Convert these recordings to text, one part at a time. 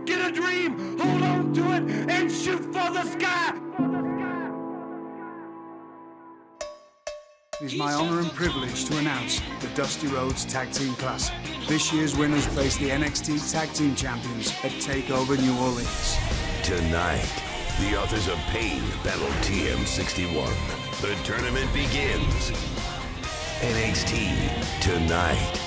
Get a dream, hold on to it, and shoot for the sky. It is my honor and privilege to announce the Dusty Rhodes Tag Team Classic. This year's winners face the NXT Tag Team Champions at TakeOver New Orleans. Tonight, the Authors of Pain battle TM61. The tournament begins. NXT Tonight.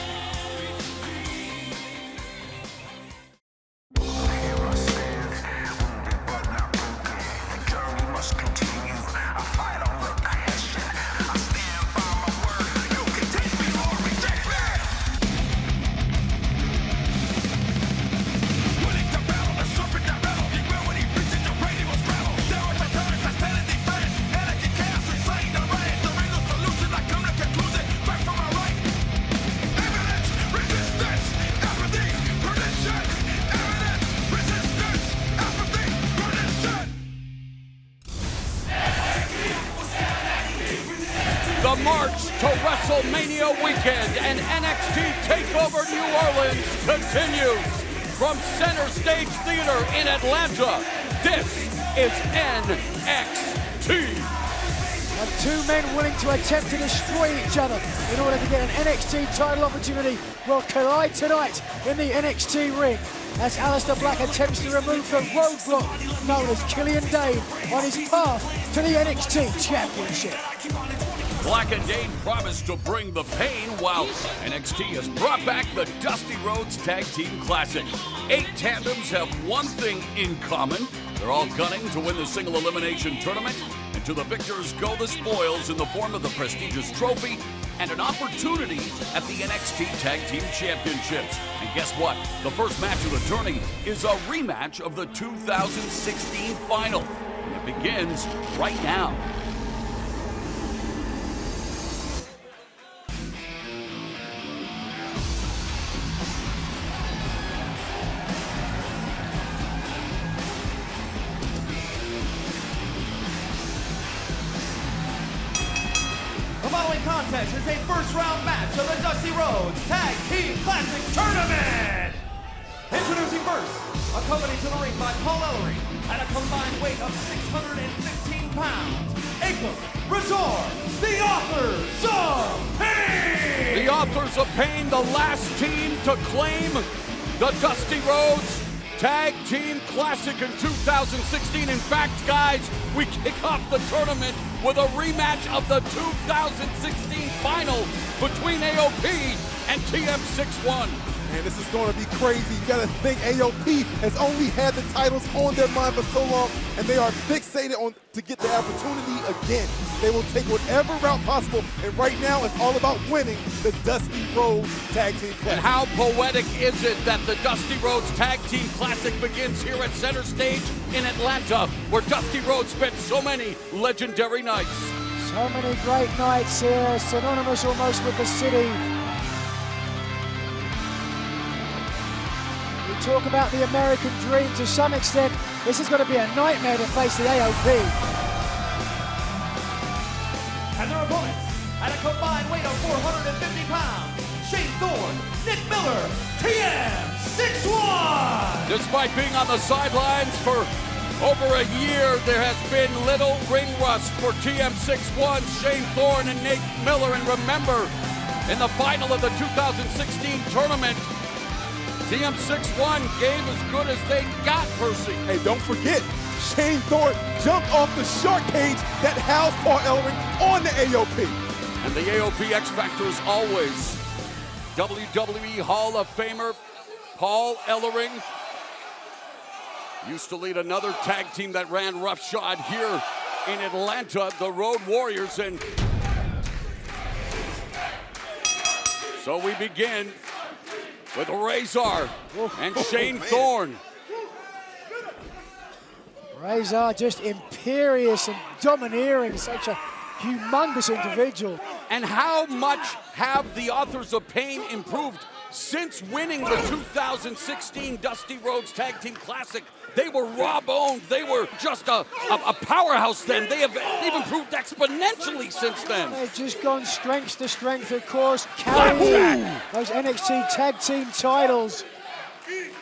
The march to WrestleMania weekend and NXT TakeOver New Orleans continues. From Center Stage Theater in Atlanta, this is NXT. And two men willing to attempt to destroy each other in order to get an NXT title opportunity will collide tonight in the NXT ring as Aleister Black attempts to remove the roadblock known as Killian Dain on his path to the NXT Championship. Black and Dain promised to bring the pain while NXT has brought back the Dusty Rhodes Tag Team Classic. 8 tandems have one thing in common. They're all gunning to win the single elimination tournament, and to the victors go the spoils in the form of the prestigious trophy and an opportunity at the NXT Tag Team Championships. And guess what? The first match of the tourney is a rematch of the 2016 final, and it begins right now. The following contest is a first-round match of the Dusty Rhodes Tag Team Classic Tournament! Introducing first, accompanied to the ring by Paul Ellering at a combined weight of 615 pounds, Akam, Razor, the Authors of Pain! The Authors of Pain, the last team to claim the Dusty Rhodes Tag Team Classic in 2016. In fact, guys, we kick off the tournament with a rematch of the 2016 final between AOP and TM61. Man, this is going to be crazy. You got to think AOP has only had the titles on their mind for so long, and they are fixated on to get the opportunity again. They will take whatever route possible, and right now it's all about winning the Dusty Rhodes Tag Team Classic. And how poetic is it that the Dusty Rhodes Tag Team Classic begins here at Center Stage in Atlanta, where Dusty Rhodes spent so many legendary nights. So many great nights here, synonymous almost with the city. We talk about the American dream to some extent. This is going to be a nightmare to face the AOP. And their opponents, at a combined weight of 450 pounds, Shane Thorne, Nick Miller, TM61! Despite being on the sidelines for over a year, there has been little ring rust for TM61, Shane Thorne, and Nick Miller. And remember, in the final of the 2016 tournament, TM61 gave as good as they got, Percy. Hey, don't forget, Shane Thorne jumped off the shark cage that housed Paul Ellering on the AOP. And the AOP X Factor is always WWE Hall of Famer Paul Ellering. Used to lead another tag team that ran roughshod here in Atlanta, the Road Warriors. And so we begin with Razor and Shane Thorne. Razor just imperious and domineering, such a humongous individual. And how much have the Authors of Pain improved since winning the 2016 Dusty Rhodes Tag Team Classic? They were raw-boned. They were just a powerhouse then. They've improved exponentially since then. They've just gone strength to strength, of course, carrying those NXT Tag Team titles.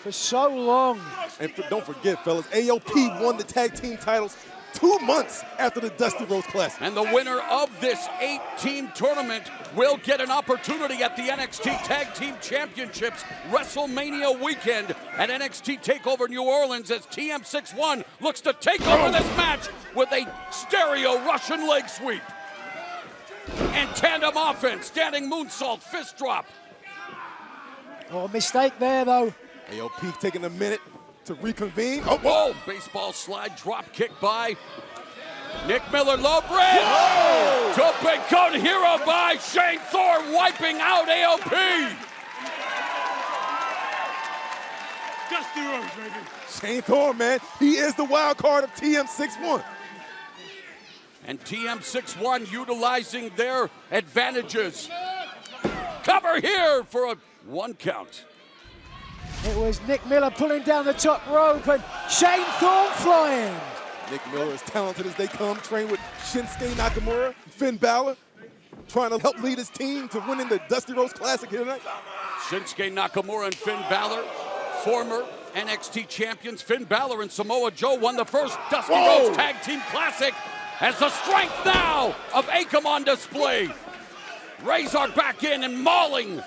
for so long. And don't forget, fellas, AOP won the tag team titles 2 months after the Dusty Rhodes Classic. And the winner of this 8-team tournament will get an opportunity at the NXT Tag Team Championships WrestleMania weekend at NXT TakeOver New Orleans as TM61 looks to take over this match with a stereo Russian leg sweep. And tandem offense, standing moonsault, fist drop. Oh, mistake there, though. AOP taking a minute to reconvene. Oh, whoa! Baseball slide, drop kick by Nick Miller, low bridge. Whoa! To big code hero by Shane Thorne, wiping out AOP. Dusty Rhodes, baby. Shane Thorne, man, he is the wild card of TM61. And TM61 utilizing their advantages. Cover here for a 1 count. It was Nick Miller pulling down the top rope and Shane Thorne flying. Nick Miller, as talented as they come, trained with Shinsuke Nakamura, Finn Balor, trying to help lead his team to winning the Dusty Rhodes Classic here tonight. Shinsuke Nakamura and Finn Balor, former NXT champions. Finn Balor and Samoa Joe won the first Dusty Rhodes Tag Team Classic. As the strength now of Akam on display. Razor back in and mauling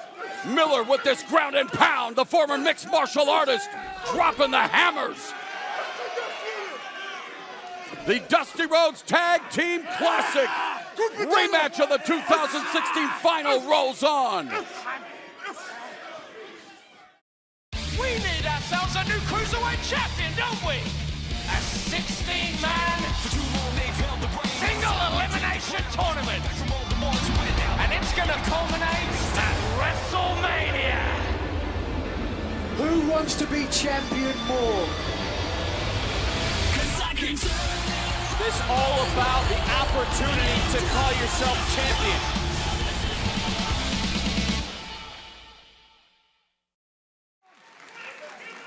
Miller with this ground and pound. The former mixed martial artist dropping the hammers. The Dusty Rhodes Tag Team Classic rematch of the 2016 final rolls on. We need ourselves a new cruiserweight champion, don't we? A 16-man single elimination tournament. And it's going to culminate at WrestleMania. Who wants to be champion more? It's all about the opportunity to call yourself champion.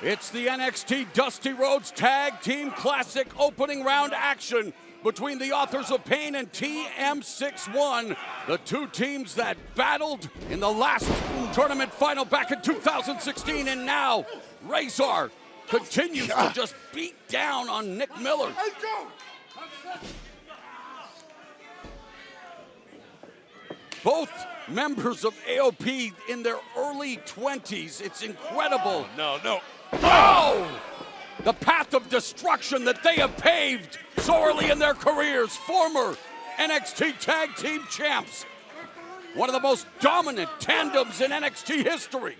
It's the NXT Dusty Rhodes Tag Team Classic opening round action between the Authors of Pain and TM61, the two teams that battled in the last tournament final back in 2016, and now Razor continues to just beat down on Nick Miller. Both members of AOP in their early 20s. It's incredible. Oh! The path of destruction that they have paved so early in their careers. Former NXT Tag Team Champs. One of the most dominant tandems in NXT history.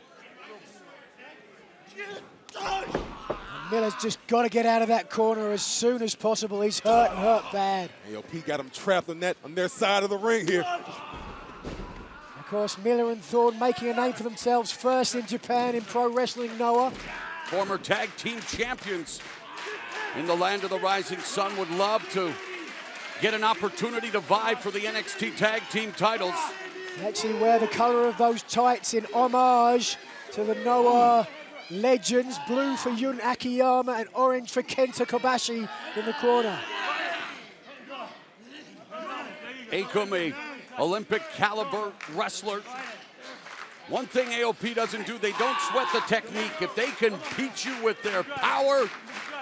Miller's just got to get out of that corner as soon as possible. He's hurt and hurt bad. AOP got him trapped on their side of the ring here. Of course, Miller and Thorne making a name for themselves first in Japan in pro wrestling, Noah. Former tag team champions in the land of the rising sun would love to get an opportunity to vie for the NXT tag team titles. They actually wear the color of those tights in homage to the Noah legends. Blue for Yun Akiyama and orange for Kenta Kobashi in the corner. Akam, a Olympic caliber wrestler. One thing AOP doesn't do, they don't sweat the technique. If they can beat you with their power,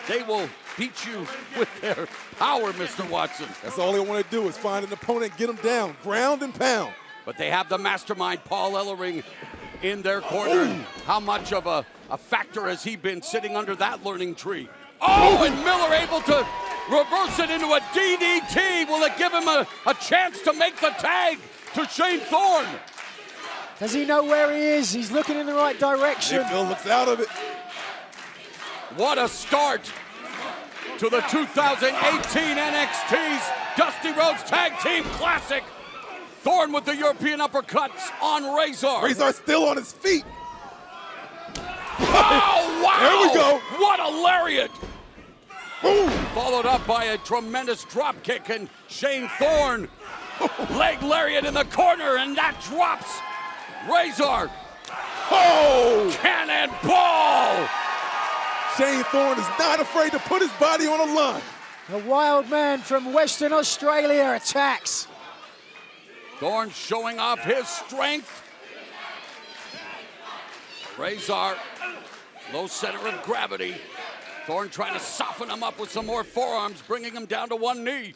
they will beat you with their power, Mr. Watson. That's all they want to do is find an opponent, get them down, ground and pound. But they have the mastermind, Paul Ellering, in their corner. Ooh. How much of a factor has he been sitting under that learning tree? Oh, and Miller able to reverse it into a DDT. Will it give him a chance to make the tag to Shane Thorne? Does he know where he is? He's looking in the right direction. Nick Miller looks out of it. What a start to the 2018 NXT's Dusty Rhodes Tag Team Classic. Thorne with the European uppercuts on Razor. Razor still on his feet. Oh, wow! There we go. What a lariat! Boom! Followed up by a tremendous drop kick, and Shane Thorne, leg lariat in the corner, and that drops Razor. Oh! Cannonball! Shane Thorne is not afraid to put his body on a line. The wild man from Western Australia attacks. Thorne showing off his strength. Razor Low center of gravity. Thorne trying to soften him up with some more forearms, bringing him down to one knee.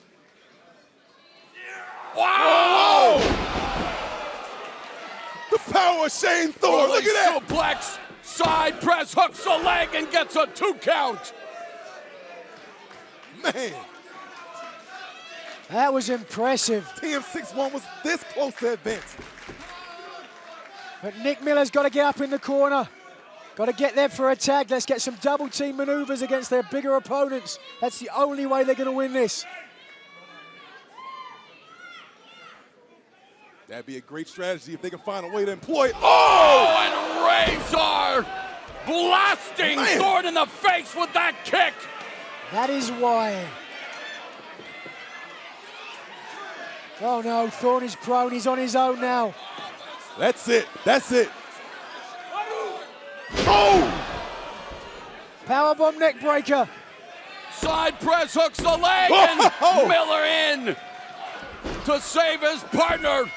Wow! The power of Shane Thorne, look at that! Suplex, side press, hooks the leg and gets a 2 count. Man, That was impressive. TM61 was this close to advance. But Nick Miller's got to get up in the corner. Got to get there for a tag. Let's get some double team maneuvers against their bigger opponents. That's the only way they're going to win this. That'd be a great strategy if they can find a way to employ it. Oh, and Razor blasting Man. Thorne in the face with that kick. That is why. Oh no, Thorne is prone. He's on his own now. That's it. That's it. Oh! Powerbomb neck breaker. Side press hooks the leg and Miller in to save his partner.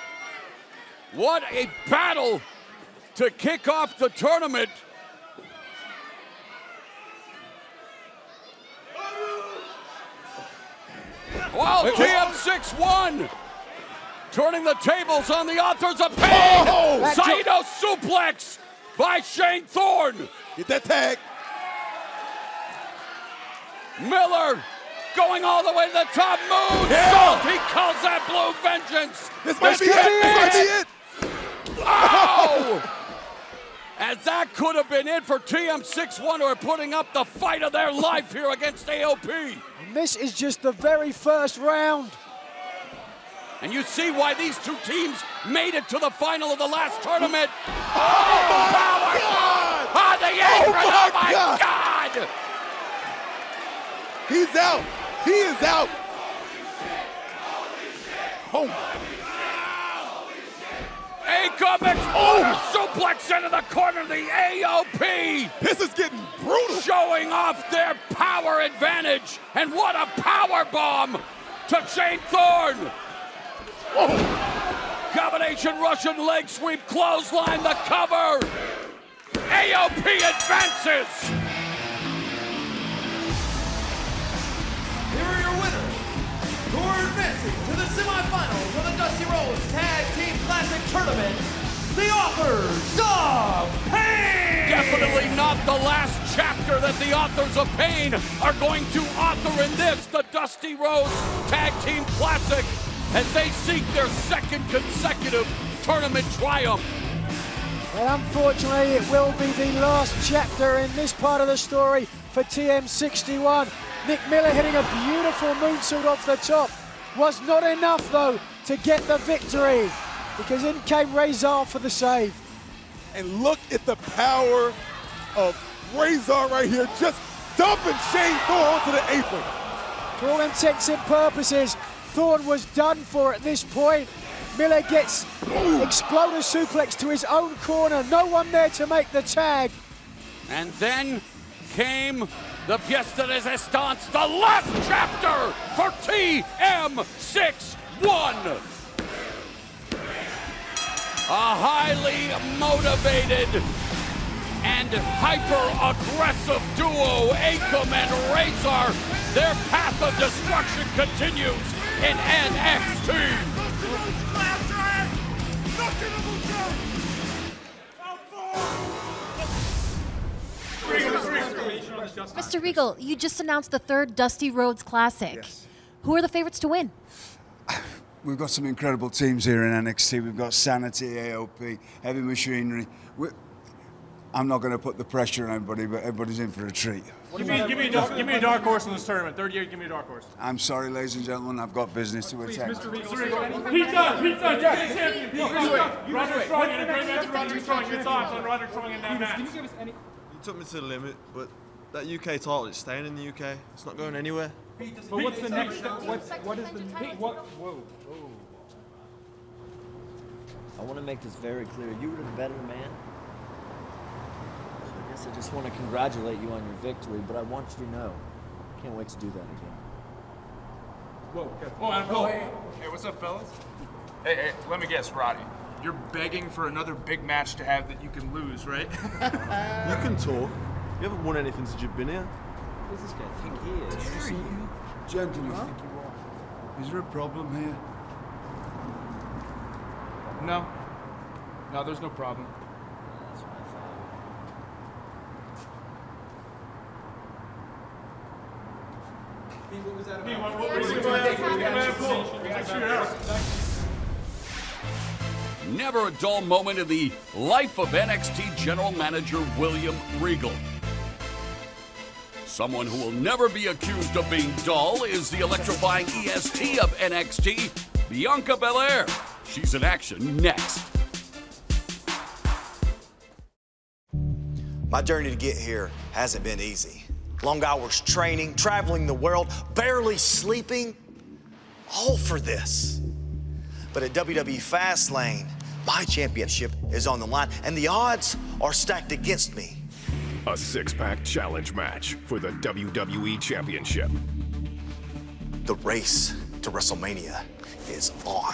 What a battle to kick off the tournament. Wow, TM61 turning the tables on the authors of pain. Oh! Saito suplex by Shane Thorne. Get that tag. Miller going all the way to the top. Moonsault. Yeah. He calls that blue vengeance. This might be it. This might be it. Oh! As that could have been it for TM61, who are putting up the fight of their life here against AOP. And this is just the very first round. And you see why these two teams made it to the final of the last tournament. Oh, power bomb on the apron. Oh my God! He's out. He is out. Oh. Incoming suplex into the corner of the AOP. This is getting brutal. Showing off their power advantage. And what a power bomb to Shane Thorne. Combination Russian leg sweep, clothesline, the cover. AOP advances. Here are your winners, who are advancing to the semifinals of the Dusty Rhodes Tag Team Classic Tournament, the Authors of Pain! Definitely not the last chapter that the Authors of Pain are going to author in this, the Dusty Rhodes Tag Team Classic, as they seek their second consecutive tournament triumph. And unfortunately, it will be the last chapter in this part of the story for TM61. Nick Miller hitting a beautiful moonsault off the top. Was not enough, though, to get the victory, because in came Razor for the save. And look at the power of Razor right here, just dumping Shane Thorne onto the apron. For all intents and purposes, Thorne was done for at this point. Miller gets exploder suplex to his own corner. No one there to make the tag. And then came the pièce de résistance, the last chapter for TM61. A highly motivated and hyper-aggressive duo, Akam and Razor. Their path of destruction continues in NXT. Mr. Regal, you just announced the third Dusty Rhodes Classic. Yes. Who are the favorites to win? We've got some incredible teams here in NXT. We've got Sanity, AOP, Heavy Machinery. I'm not going to put the pressure on everybody, but everybody's in for a treat. Give me a dark horse in this tournament. Third year, give me a dark horse. I'm sorry, ladies and gentlemen, I've got business to attend. Pizza, champion. Roderick Strong in a great match. Roderick Strong, your thoughts on Roderick Strong in that match? You took me to the limit, but that UK title is staying in the UK. It's not going anywhere. But what's the next step? What is the what? Whoa. I want to make this very clear. You were the better man. So I guess I just want to congratulate you on your victory, but I want you to know, I can't wait to do that again. Whoa, Adam Cole. Hey, what's up, fellas? Hey, let me guess, Roddy. You're begging for another big match to have that you can lose, right? You can talk, You haven't won anything since you've been here. Who does this guy think he is? Gentlemen, is there a problem here? No. No, there's no problem. That's what I thought. Never a dull moment in the life of NXT General Manager William Regal. Someone who will never be accused of being dull is the electrifying EST of NXT, Bianca Belair. She's in action next. My journey to get here hasn't been easy. Long hours training, traveling the world, barely sleeping, all for this. But at WWE Fastlane, my championship is on the line, and the odds are stacked against me. A six-pack challenge match for the WWE Championship. The race to WrestleMania is on.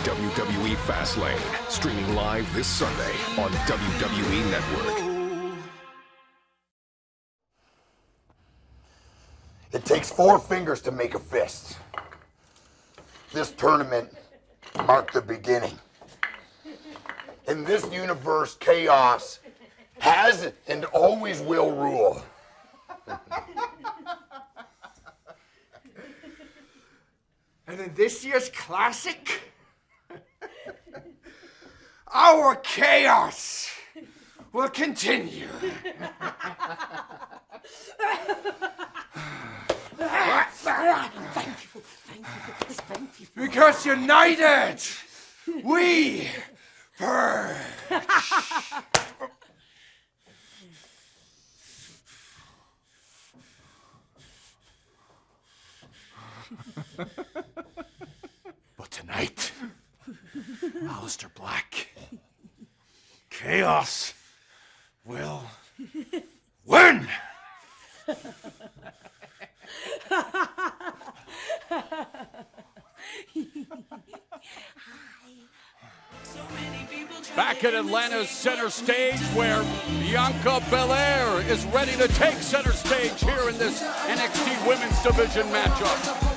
WWE Fastlane, streaming live this Sunday on WWE Network. It takes 4 fingers to make a fist. This tournament marked the beginning. In this universe, chaos has and always will rule. And in this year's classic, our chaos will continue. Because united, we purge. But tonight, Aleister Black, chaos will win. Back at Atlanta's center stage, where Bianca Belair is ready to take center stage here in this NXT Women's Division matchup.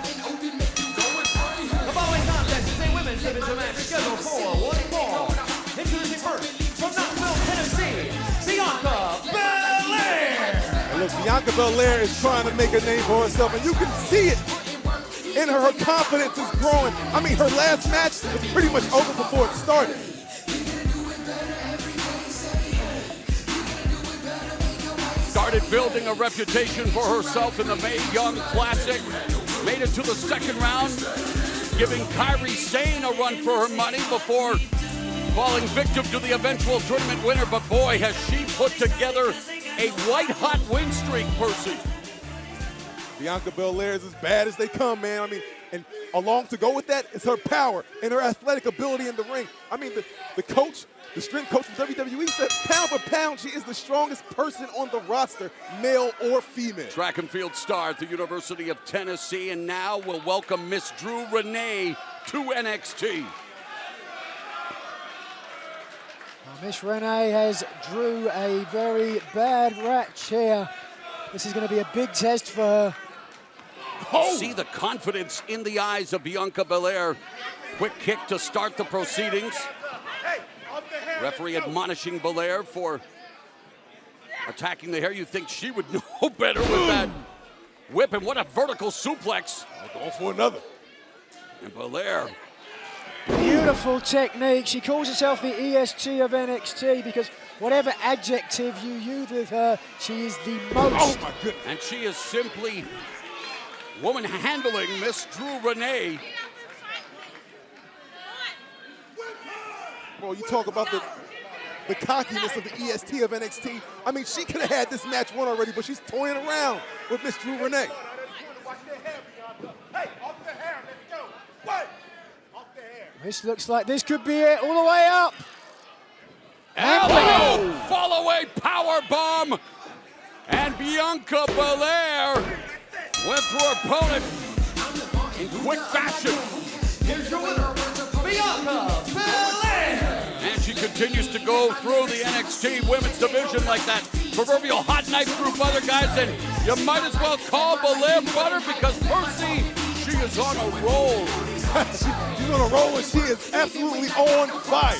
The following contest is a women's division match scheduled for one fall. Introducing first, from Knoxville, Tennessee, Bianca Belair. And look, Bianca Belair is trying to make a name for herself, and you can see it in her. Her confidence is growing. I mean, her last match was pretty much over before it started. Started building a reputation for herself in the Mae Young Classic. Made it to the second round, giving Kairi Sane a run for her money before falling victim to the eventual tournament winner. But boy, has she put together a white-hot win streak, Percy. Bianca Belair is as bad as they come, man. I mean, and along to go with that is her power and her athletic ability in the ring. I mean, the coach, the strength coach from WWE said pound for pound, she is the strongest person on the roster, male or female. Track and field star at the University of Tennessee, and now we'll welcome Miss Drew Renee to NXT. Miss Renee has Drew a very bad ratch here. This is going to be a big test for her. Oh. See the confidence in the eyes of Bianca Belair. Quick kick to start the proceedings. Referee admonishing Belair for attacking the hair. You think she would know better with that whip, and what a vertical suplex. Going for another. And Belair. Beautiful technique. She calls herself the EST of NXT because whatever adjective you use with her, she is the most. Oh my goodness. And she is simply woman handling Miss Drew Renee. Well, you talk about the cockiness of the EST of NXT. I mean, she could have had this match won already, but she's toying around with Miss Drew Renee. This looks like this could be it all the way up. Elbow! Fall away power bomb. And Bianca Belair went through her opponent in quick fashion. Here's your winner, Bianca Belair. And she continues to go through the NXT Women's Division like that proverbial hot knife through butter, guys, and you might as well call Belair butter because Percy, she is on a roll. She's on a roll and she is absolutely on fire.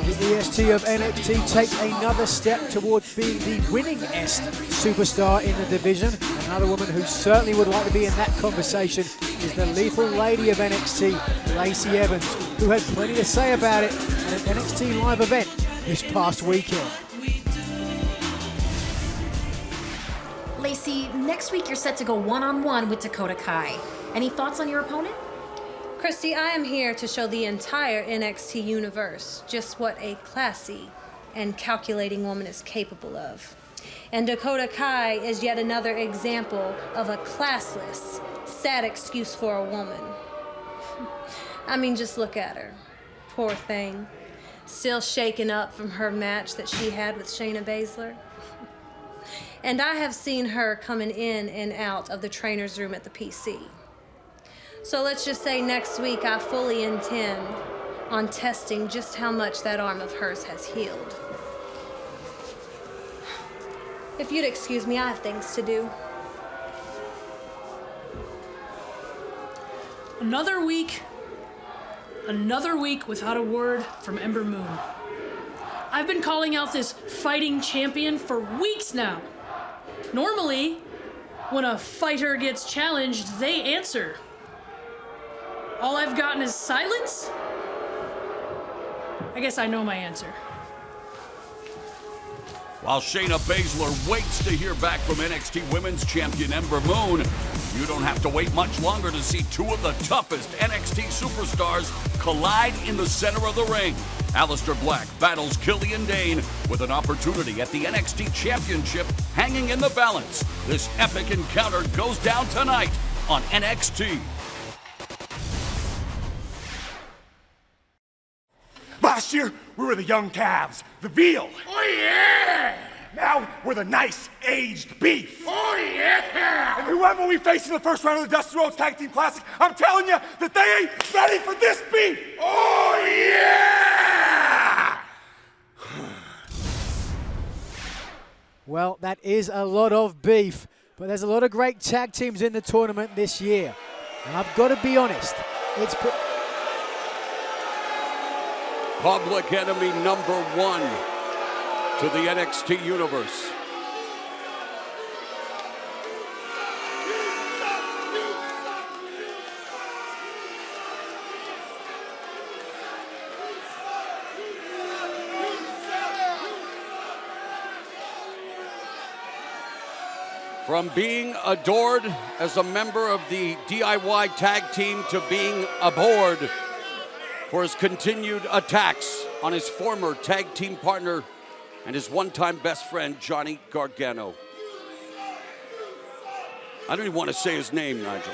The EST of NXT takes another step towards being the winningest superstar in the division. Another woman who certainly would like to be in that conversation is the lethal lady of NXT, Lacey Evans, who had plenty to say about it at an NXT live event this past weekend. Lacey, next week you're set to go one-on-one with Dakota Kai. Any thoughts on your opponent? Christy, I am here to show the entire NXT universe just what a classy and calculating woman is capable of. And Dakota Kai is yet another example of a classless, sad excuse for a woman. I mean, just look at her. Poor thing. Still shaken up from her match that she had with Shayna Baszler. And I have seen her coming in and out of the trainer's room at the PC. So let's just say next week I fully intend on testing just how much that arm of hers has healed. If you'd excuse me, I have things to do. Another week without a word from Ember Moon. I've been calling out this fighting champion for weeks now. Normally, when a fighter gets challenged, they answer. All I've gotten is silence? I guess I know my answer. While Shayna Baszler waits to hear back from NXT Women's Champion Ember Moon, you don't have to wait much longer to see two of the toughest NXT superstars collide in the center of the ring. Aleister Black battles Killian Dain with an opportunity at the NXT Championship hanging in the balance. This epic encounter goes down tonight on NXT. Last year, we were the young calves, the veal. Oh, yeah! Now, we're the nice, aged beef. Oh, yeah! And whoever we face in the first round of the Dusty Rhodes Tag Team Classic, I'm telling you that they ain't ready for this beef. Oh, yeah! Well, that is a lot of beef, but there's a lot of great tag teams in the tournament this year. And I've got to be honest, it's... Public enemy number one to the NXT universe. From being adored as a member of the DIY tag team to being abhorred for his continued attacks on his former tag team partner and his one-time best friend, Johnny Gargano. I don't even want to say his name, Nigel.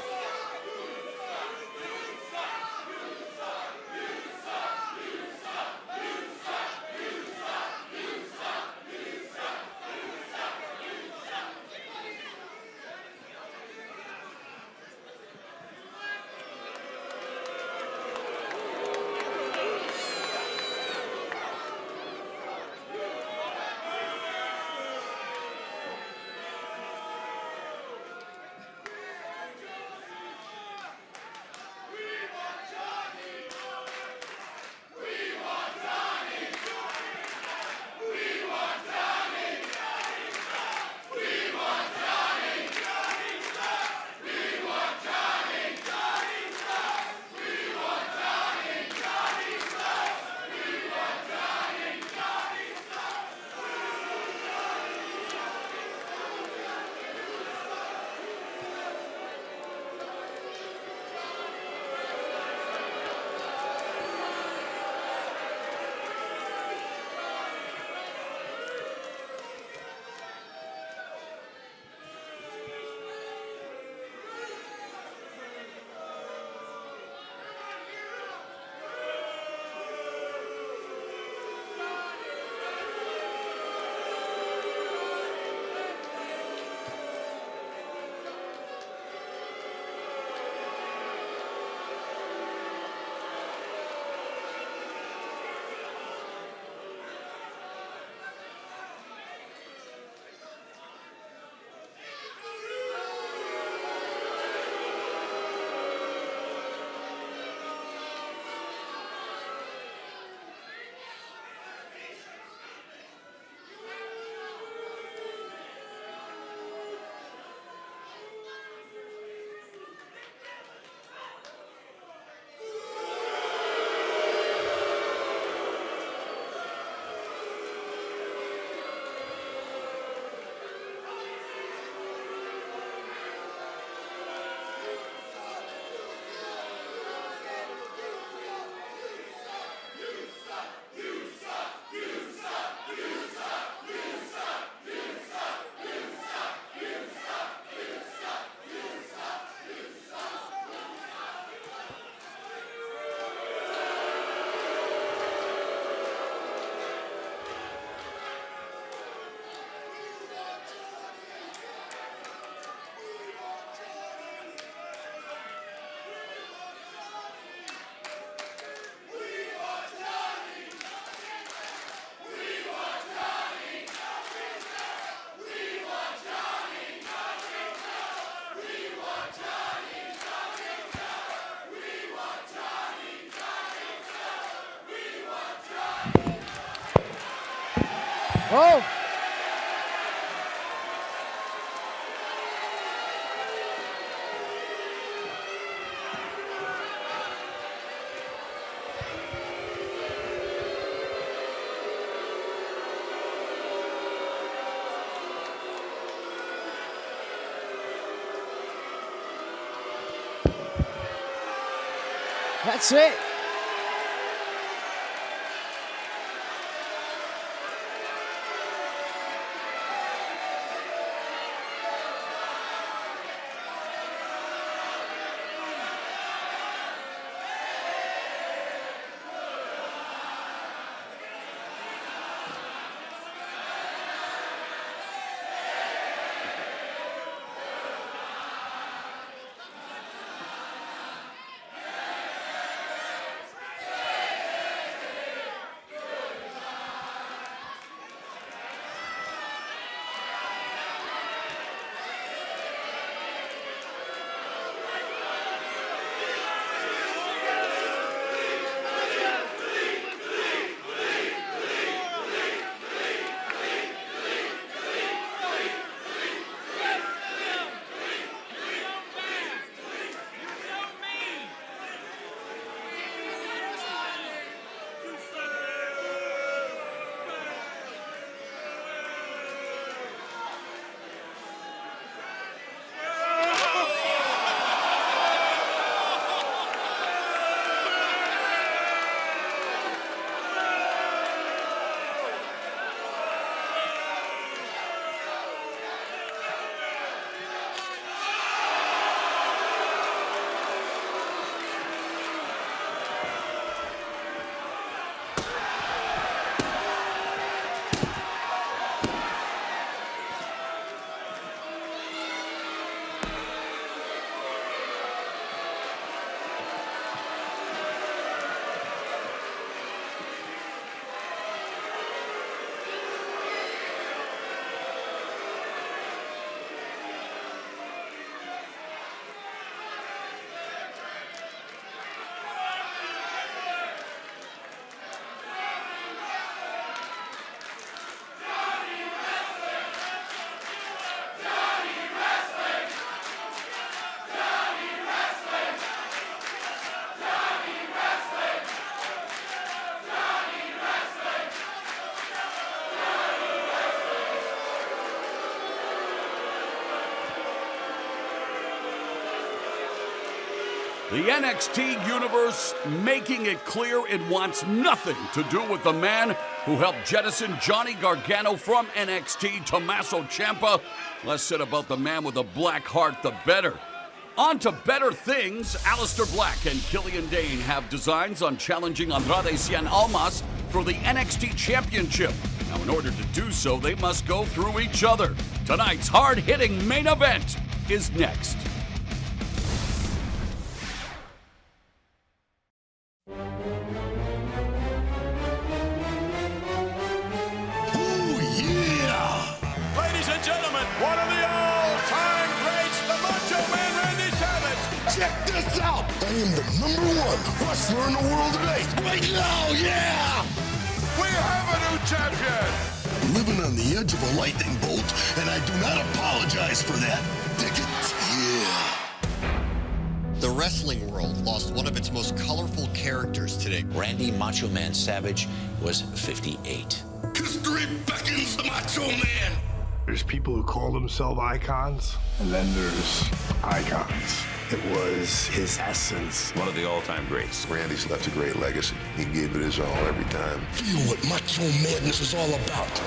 Oh! That's it. The NXT universe making it clear it wants nothing to do with the man who helped jettison Johnny Gargano from NXT, Tommaso Ciampa. Less said about the man with a black heart, the better. On to better things. Aleister Black and Killian Dain have designs on challenging Andrade Cien Almas for the NXT Championship. Now, in order to do so, they must go through each other. Tonight's hard-hitting main event is next. I am the #1 wrestler in the world today. Right now, yeah! We have a new champion! Living on the edge of a lightning bolt, and I do not apologize for that. Dig it? Yeah. The wrestling world lost one of its most colorful characters today. Randy Macho Man Savage was 58. History beckons the Macho Man! There's people who call themselves icons, and then there's icons. It was his essence. One of the all-time greats. Randy's left a great legacy. He gave it his all every time. Feel what Macho Madness is all about.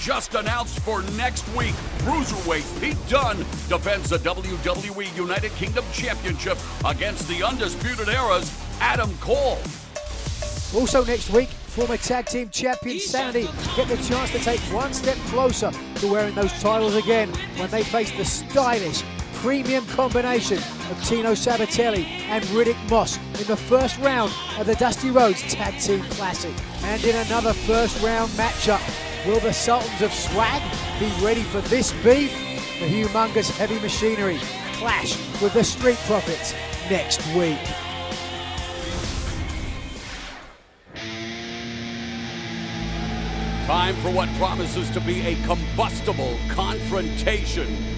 Just announced for next week, Cruiserweight Pete Dunne defends the WWE United Kingdom Championship against the Undisputed Era's Adam Cole. Also next week, former tag team champion Sanity get the chance to take one step closer to wearing those titles again when they face the stylish, premium combination of Tino Sabatelli and Riddick Moss in the first round of the Dusty Rhodes Tag Team Classic. And in another first round matchup, will the Sultans of Swag be ready for this beef? The humongous heavy machinery clash with the Street Profits next week. Time for what promises to be a combustible confrontation.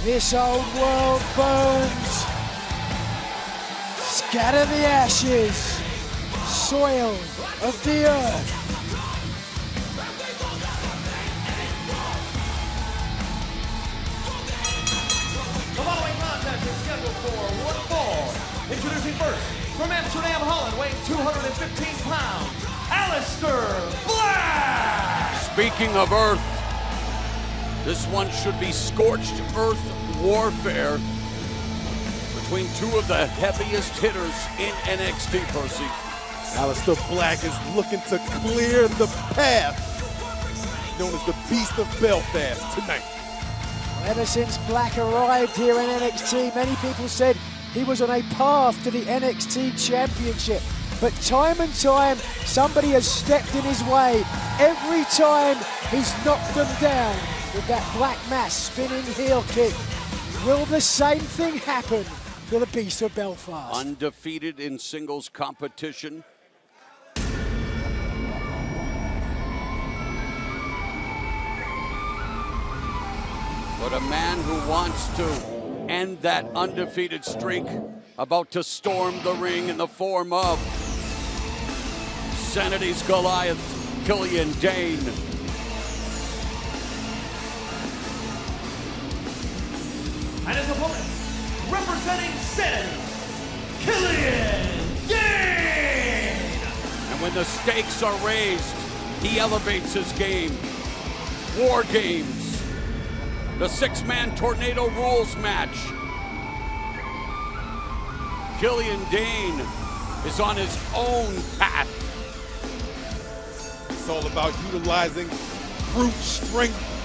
This old world burns. Scatter the ashes, soil of the earth. The following contest is scheduled for one fall. Introducing first, from Amsterdam, Holland, weighing 215 pounds, Aleister Black! Speaking of Earth, this one should be scorched earth warfare between two of the heaviest hitters in NXT, Percy. Aleister Black is looking to clear the path, known as the Beast of Belfast, tonight. Ever since Black arrived here in NXT, many people said he was on a path to the NXT Championship. But time and time, somebody has stepped in his way. Every time, he's knocked them down with that Black Mass spinning heel kick. Will the same thing happen to the Beast of Belfast? Undefeated in singles competition. But a man who wants to end that undefeated streak, about to storm the ring in the form of Sanity's Goliath, Killian Dain. And his opponent, representing Sanity, Killian Dain! And when the stakes are raised, he elevates his game. War Games, the six-man Tornado Rules match. Killian Dain is on his own path. It's all about utilizing brute strength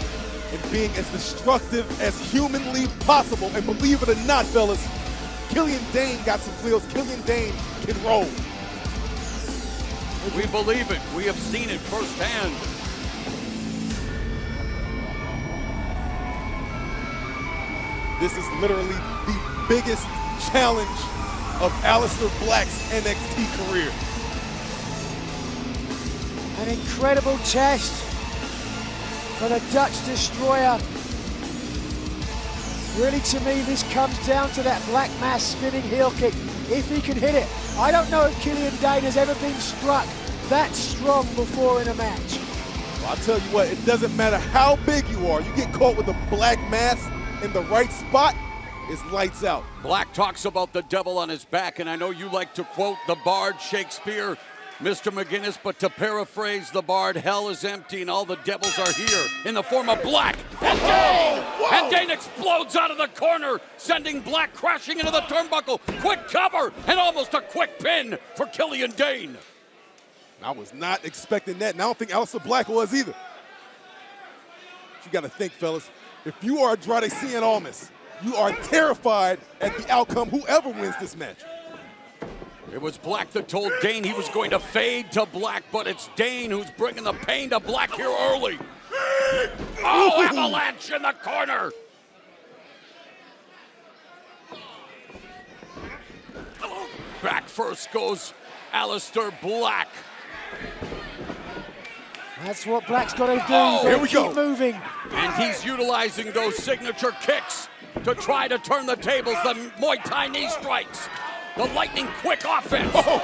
and being as destructive as humanly possible. And believe it or not, fellas, Killian Dain got some wheels. Killian Dain can roll. We believe it. We have seen it firsthand. This is literally the biggest challenge of Aleister Black's NXT career. An incredible test for the Dutch Destroyer. Really, to me, this comes down to that Black Mass spinning heel kick. If he can hit it. I don't know if Killian Dain has ever been struck that strong before in a match. Well, I'll tell you what, it doesn't matter how big you are. You get caught with a Black Mass in the right spot, it's lights out. Black talks about the devil on his back, and I know you like to quote the Bard Shakespeare, Mr. McGinnis, but to paraphrase the Bard, hell is empty and all the devils are here in the form of Black. And Dain! And Dain explodes out of the corner, sending Black crashing into the turnbuckle. Quick cover and almost a quick pin for Killian Dain. I was not expecting that, and I don't think Aleister Black was either. You got to think, fellas, if you are Andrade Cien Almas, you are terrified at the outcome, whoever wins this match. It was Black that told Dain he was going to fade to Black, but it's Dain who's bringing the pain to Black here early. Oh, avalanche in the corner. Back first goes Aleister Black. That's what Black's got to do. Oh, here we go. Keep moving. And he's utilizing those signature kicks to try to turn the tables, the Muay Thai knee strikes, the lightning quick offense. Oh.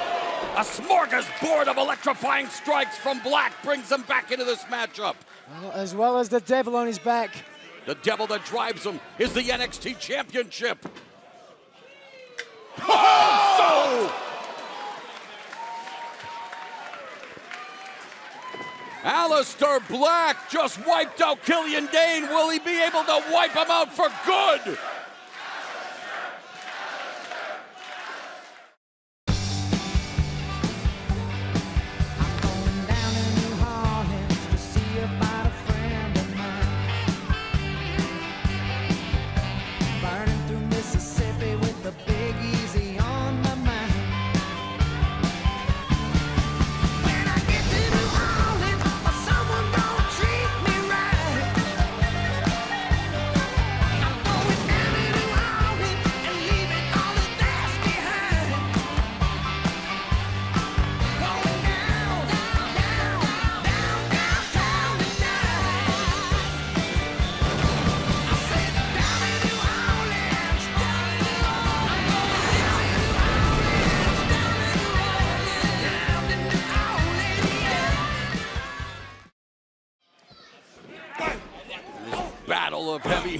A smorgasbord of electrifying strikes from Black brings him back into this matchup. Well, as well as the devil on his back. The devil that drives him is the NXT Championship. Oh! Aleister Black just wiped out Killian Dain. Will he be able to wipe him out for good?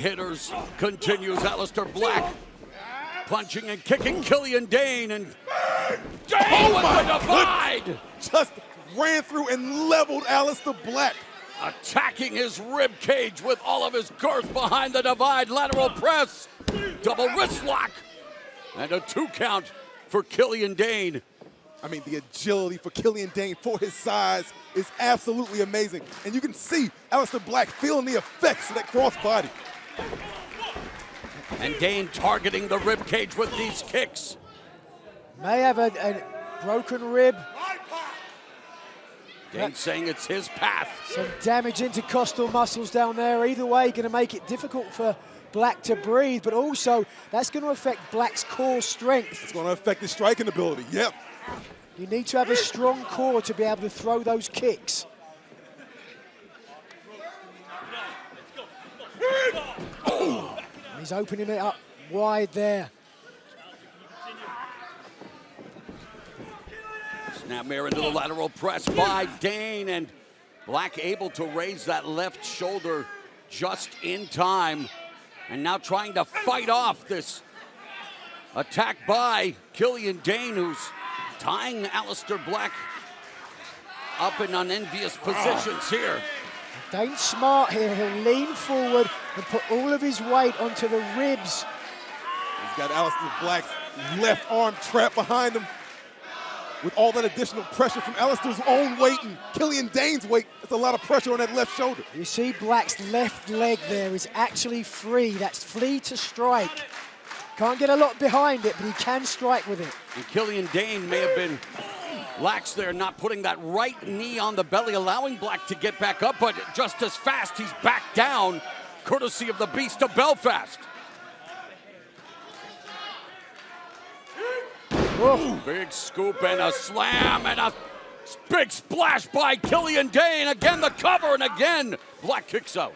hitters continues. Aleister Black punching and kicking Killian Dain, and Dain with the divide! Just ran through and leveled Aleister Black. Attacking his rib cage with all of his girth behind the divide. Lateral press, double wrist lock, and a 2 count for Killian Dain. I mean, the agility for Killian Dain for his size is absolutely amazing. And you can see Aleister Black feeling the effects of that crossbody. And Dain targeting the rib cage with these kicks. May have a broken rib. Dain saying it's his path. Some damage intercostal muscles down there. Either way, going to make it difficult for Black to breathe, but also that's going to affect Black's core strength. It's going to affect his striking ability, yep. You need to have a strong core to be able to throw those kicks. He's opening it up wide there. Snapmare into the lateral press by Dain, and Black able to raise that left shoulder just in time. And now trying to fight off this attack by Killian Dain, who's tying Aleister Black up in unenvious positions here. Dain's smart here. He'll lean forward and put all of his weight onto the ribs. He's got Aleister Black's left arm trapped behind him. With all that additional pressure from Aleister's own weight and Killian Dain's weight, that's a lot of pressure on that left shoulder. You see Black's left leg there is actually free. That's free to strike. Can't get a lot behind it, but he can strike with it. And Killian Dain may have been lax there, not putting that right knee on the belly, allowing Black to get back up, but just as fast he's back down, courtesy of the Beast of Belfast. Ooh. Big scoop and a slam and a big splash by Killian Dain. Again the cover, and again Black kicks out.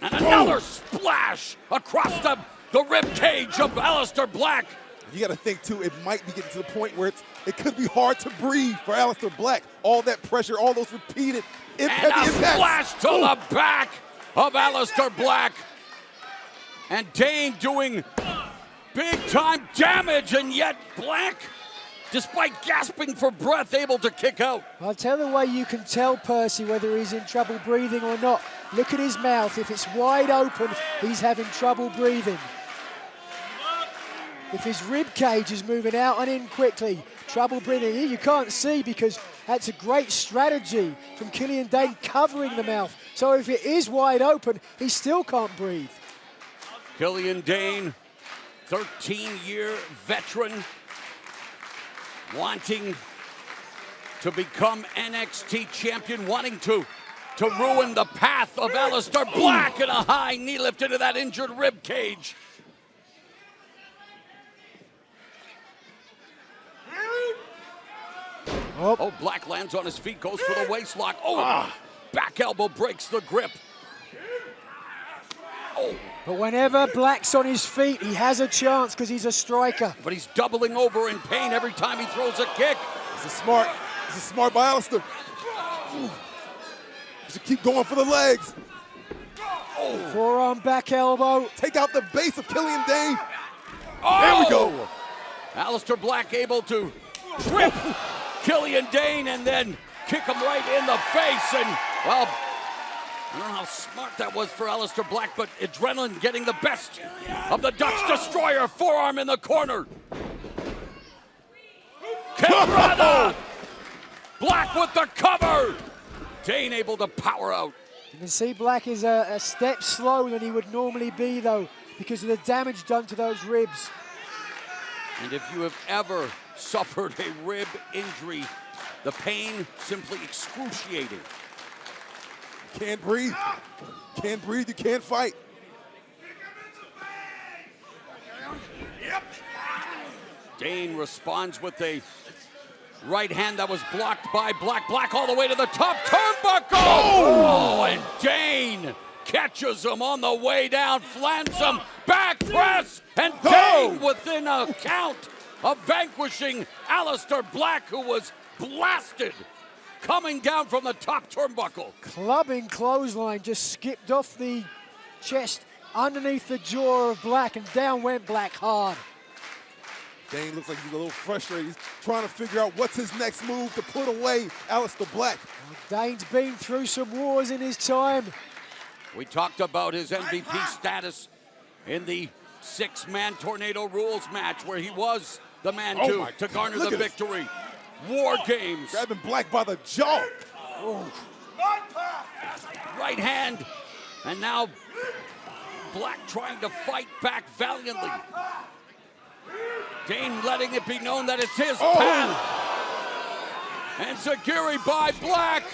And another splash across the rib cage of Aleister Black. You got to think, too, it might be getting to the point where it could be hard to breathe for Aleister Black. All that pressure, all those repeated heavy impacts. Splash to the back of Aleister Black. And Dain doing big-time damage, and yet Black, despite gasping for breath, able to kick out. I'll tell the way you can tell Percy whether he's in trouble breathing or not. Look at his mouth. If it's wide open, he's having trouble breathing. If his rib cage is moving out and in quickly, trouble breathing. Here you can't see because that's a great strategy from Killian Dain covering the mouth. So if it is wide open, he still can't breathe. Killian Dain, 13-year veteran, wanting to become NXT champion, wanting to ruin the path of Aleister Black, and a high knee lift into that injured rib cage. Oh, Black lands on his feet, goes for the waist lock. Oh, back elbow breaks the grip. Oh. But whenever Black's on his feet, he has a chance because he's a striker. But he's doubling over in pain every time he throws a kick. This is smart. This is smart by Aleister. You should keep going for the legs. Oh. Forearm back elbow. Take out the base of Killian Dain. Oh. There we go. Aleister Black able to trip Killian Dain and then kick him right in the face. And, well, I don't know how smart that was for Aleister Black, but adrenaline getting the best of the Dutch Destroyer. Forearm in the corner. Quebrada! Black with the cover. Dain able to power out. You can see Black is a step slower than he would normally be, though, because of the damage done to those ribs. And if you have ever suffered a rib injury, the pain simply excruciating. Can't breathe. Can't breathe, you can't fight. Yep. Dain responds with a right hand that was blocked by Black. Black all the way to the top turnbuckle. Oh, and Dain catches him on the way down, flans him, back press, and Dain within a count of vanquishing Aleister Black, who was blasted coming down from the top turnbuckle. Clubbing clothesline just skipped off the chest underneath the jaw of Black, and down went Black hard. Dain looks like he's a little frustrated. He's trying to figure out what's his next move to put away Aleister Black. Dain's been through some wars in his time. We talked about his MVP status in the 6-man Tornado Rules match where he was the man to garner the victory. War Games. Grabbing Black by the jaw. Right hand. And now Black trying to fight back valiantly. Dain letting it be known that it's his path. And Zagiri by Black.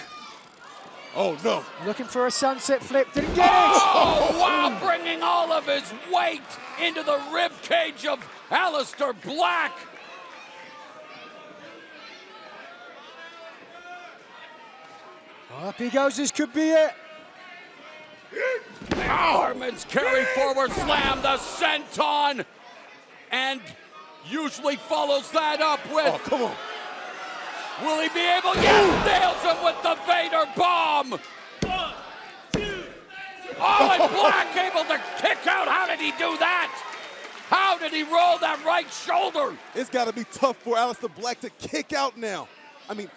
Oh, no. Looking for a sunset flip. Didn't get it. Oh, wow. Bringing all of his weight into the rib cage of Aleister Black. Up he goes. This could be it. Harmon's carry forward slam, the senton, and usually follows that up with. Oh, come on. Will he be able? Yes, nails him with the Vader bomb. 1, 2. Oh, and Black able to kick out. How did he do that? How did he roll that right shoulder? It's got to be tough for Aleister Black to kick out now. I mean,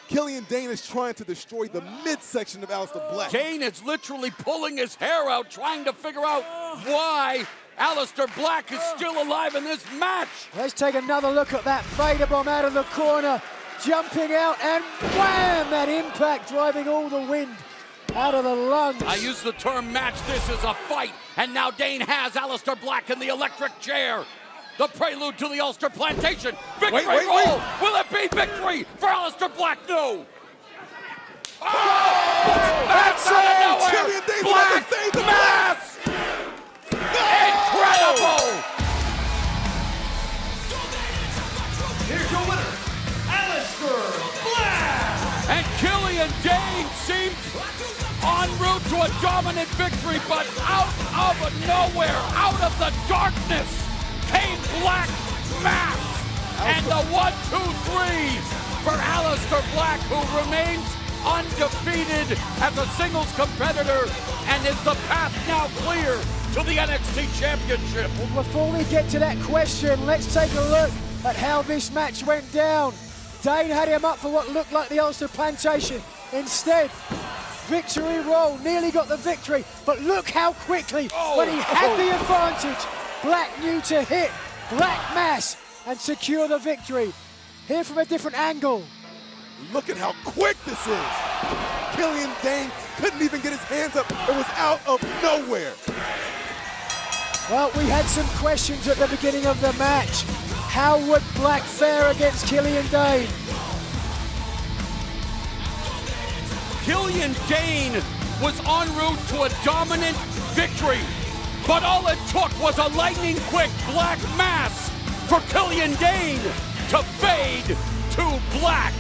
Killian Dain is trying to destroy the midsection of Aleister Black. Dain is literally pulling his hair out, trying to figure out why Aleister Black is still alive in this match. Let's take another look at that Vader bomb out of the corner. Jumping out, and wham! That impact driving all the wind out of the lungs. I use the term match this as a fight, and now Dain has Aleister Black in the electric chair. The prelude to the Ulster Plantation. Victory roll! Will it be victory for Aleister Black? No! Oh! That's out of Killian Dain Black mass! Incredible! Here's your winner, Aleister Black! And Killian Dain seemed en route to a dominant victory, but out of nowhere, out of the darkness, came Black Mass. And the 1, 2, 3 for Aleister Black, who remains undefeated as a singles competitor and is the path now clear to the NXT Championship. Well, before we get to that question, let's take a look at how this match went down. Dain had him up for what looked like the Ulster Plantation. Instead, victory roll, nearly got the victory, but look how quickly, when he had the advantage, Black knew to hit Black Mass and secure the victory. Here from a different angle. Look at how quick this is. Killian Dain couldn't even get his hands up. It was out of nowhere. Well, we had some questions at the beginning of the match. How would Black fare against Killian Dain? Killian Dain was en route to a dominant victory, but all it took was a lightning-quick Black Mass for Killian Dain to fade to black.